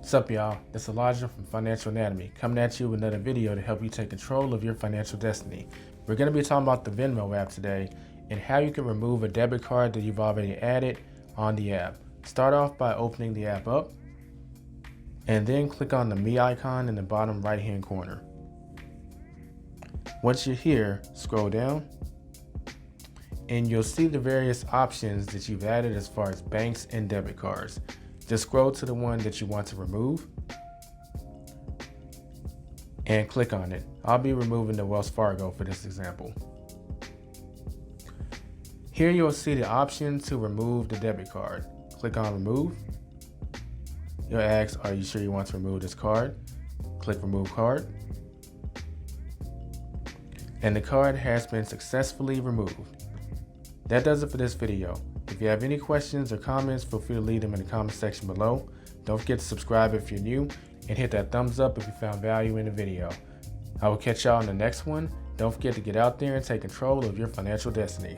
What's up, y'all? It's Elijah from Financial Anatomy, coming at you with another video to help you take control of your financial destiny. We're going to be talking about the Venmo app today and how you can remove a debit card that you've already added on the app. Start off by opening the app up and then click on the Me icon in the bottom right hand corner. Once you're here, scroll down and you'll see the various options that you've added as far as banks and debit cards. Just scroll to the one that you want to remove and click on it. I'll be removing the Wells Fargo for this example. Here you'll see the option to remove the debit card. Click on remove. You'll ask, are you sure you want to remove this card? Click remove card. And the card has been successfully removed. That does it for this video. If you have any questions or comments, feel free to leave them in the comment section below. Don't forget to subscribe if you're new and hit that thumbs up if you found value in the video. I will catch y'all in the next one. Don't forget to get out there and take control of your financial destiny.